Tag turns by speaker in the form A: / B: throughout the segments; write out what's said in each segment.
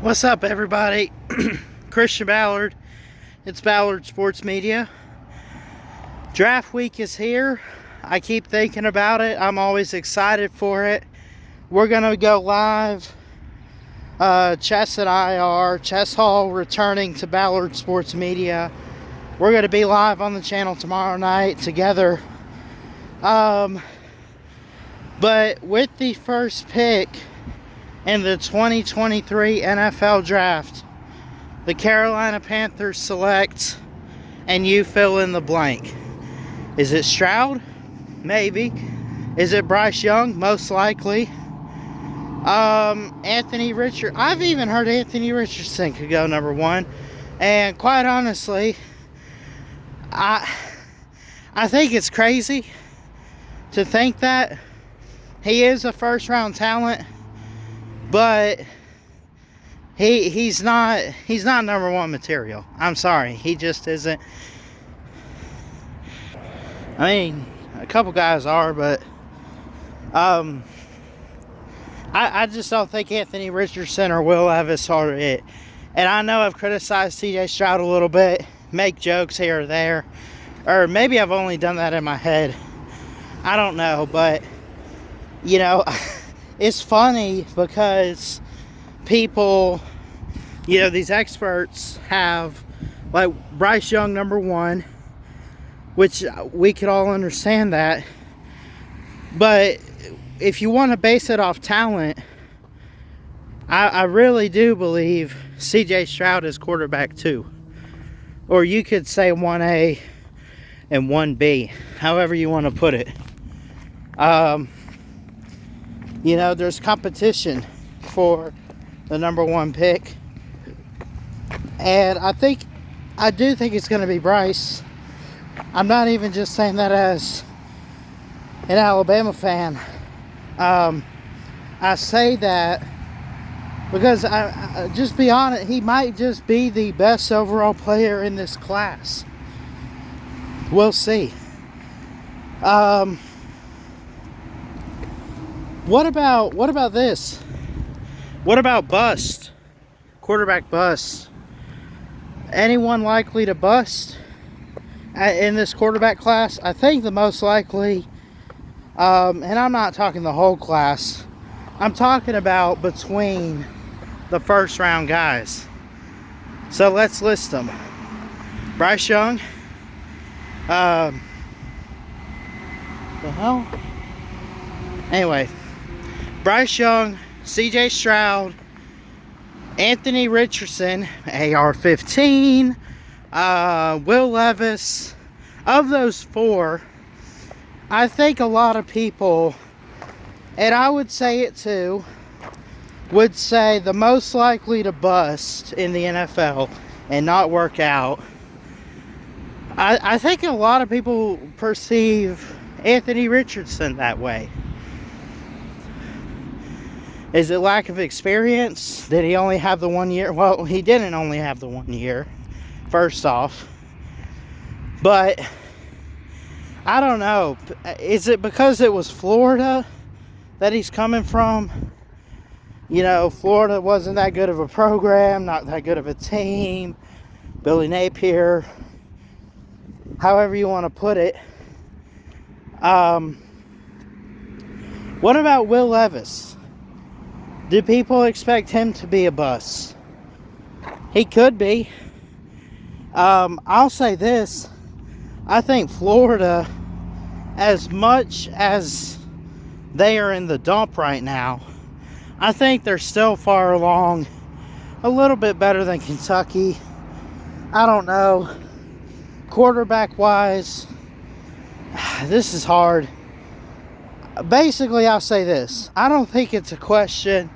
A: What's up, everybody? Christian Ballard. It's Ballard Sports Media. Draft week is here. I keep thinking about it. I'm always excited for it. We're going to go live. Chess and I are. Chess Hall returning to Ballard Sports Media. We're going to be live on the channel tomorrow night together. But with the first pick in the 2023 NFL Draft, the Carolina Panthers select, and you fill in the blank. Is it Stroud? Maybe. Is it Bryce Young? Most likely. Anthony Richardson. I've even heard Anthony Richardson could go number one. And quite honestly, I think it's crazy to think that. He is a first round talent, but he's not number one material. I'm sorry, he just isn't. I mean, a couple guys are, but I just don't think Anthony Richardson or Will Levis are it. And I know I've criticized CJ Stroud a little bit, make jokes here or there, or maybe I've only done that in my head. I don't know, but you know, it's funny because people, you know, these experts have, like, Bryce Young number one, which we could all understand that. But if you want to base it off talent, I really do believe CJ Stroud is quarterback 2. Or you could say 1A and 1B, however you want to put it. You know, there's competition for the number one pick. And I do think it's going to be Bryce. I'm not even just saying that as an Alabama fan. I say that because I just be honest, he might just be the best overall player in this class. We'll see. What about this? What about bust? Quarterback bust. Anyone likely to bust in this quarterback class? I think the most likely, and I'm not talking the whole class, I'm talking about between the first round guys. So let's list them. Bryce Young. The hell? Anyway. Bryce Young, CJ Stroud, Anthony Richardson, AR-15, Will Levis. Of those four, I think a lot of people, and I would say it too, would say the most likely to bust in the NFL and not work out. I think a lot of people perceive Anthony Richardson that way. Is it lack of experience? Did he only have the 1 year? Well, he didn't only have the 1 year, first off. But, I don't know. Is it because it was Florida that he's coming from? You know, Florida wasn't that good of a program, not that good of a team. Billy Napier, however you want to put it. What about Will Levis? Do people expect him to be a bust? He could be. I'll say this. I think Florida, as much as they are in the dump right now, I think they're still far along, a little bit better than Kentucky. I don't know. Quarterback-wise, this is hard. Basically, I'll say this. I don't think it's a question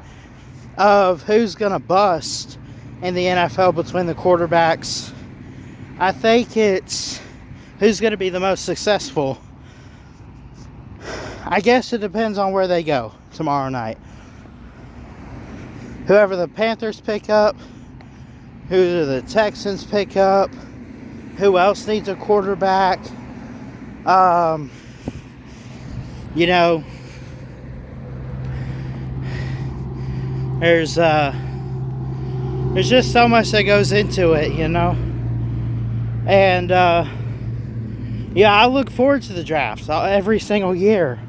A: of who's going to bust in the NFL between the quarterbacks. I think it's who's going to be the most successful. I guess it depends on where they go tomorrow night. Whoever the Panthers pick up, who the Texans pick up, who else needs a quarterback. You know, there's there's just so much that goes into it, you know. And yeah, I look forward to the drafts every single year,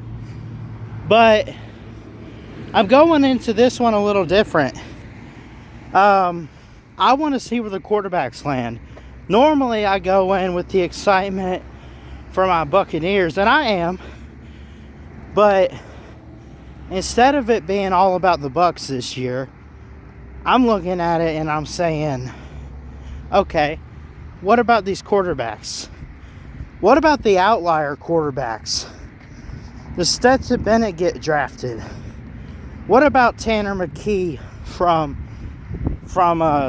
A: but I'm going into this one a little different. I want to see where the quarterbacks land. Normally I go in with the excitement for my Buccaneers, and I am, but instead of it being all about the Bucs this year, I'm looking at it and I'm saying, okay, what about these quarterbacks? What about the outlier quarterbacks? Does Stetson Bennett get drafted? What about Tanner McKee from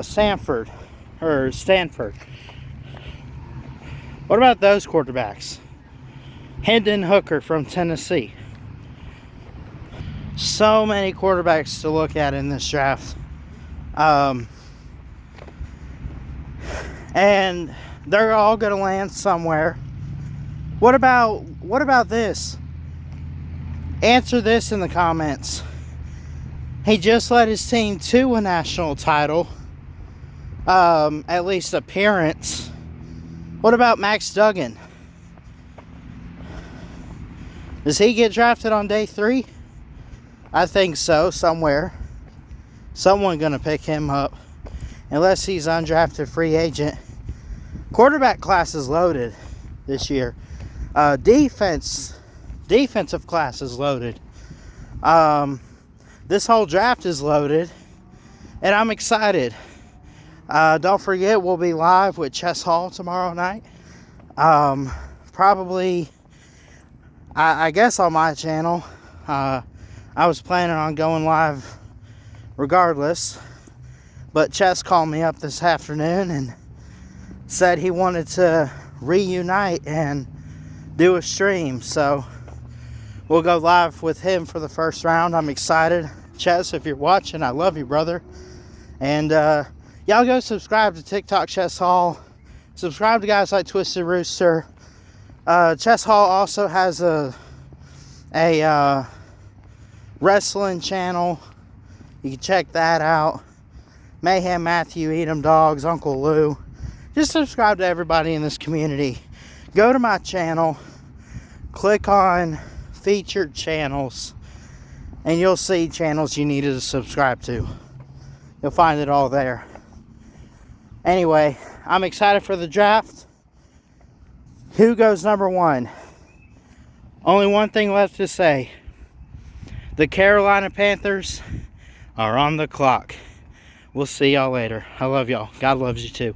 A: Stanford? What about those quarterbacks? Hendon Hooker from Tennessee. So many quarterbacks to look at in this draft. And they're all going to land somewhere. What about this? Answer this in the comments. He just led his team to a national title. At least appearance. What about Max Duggan? Does he get drafted on day 3? I think so, somewhere. Someone gonna pick him up. Unless he's undrafted free agent. Quarterback class is loaded this year. Defensive class is loaded. This whole draft is loaded. And I'm excited. Don't forget, we'll be live with Chess Hall tomorrow night. Probably, I guess on my channel. I was planning on going live regardless. But Chess called me up this afternoon and said he wanted to reunite and do a stream. So we'll go live with him for the first round. I'm excited. Chess, if you're watching, I love you, brother. And y'all go subscribe to TikTok Chess Hall. Subscribe to guys like Twisted Rooster. Chess Hall also has a wrestling channel. You can check that out. Mayhem Matthew, Eat 'em Dogs, Uncle Lou. Just subscribe to everybody in this community. Go to my channel. Click on featured channels. And you'll see channels you need to subscribe to. You'll find it all there. Anyway, I'm excited for the draft. Who goes number 1? Only one thing left to say. The Carolina Panthers are on the clock. We'll see y'all later. I love y'all. God loves you too.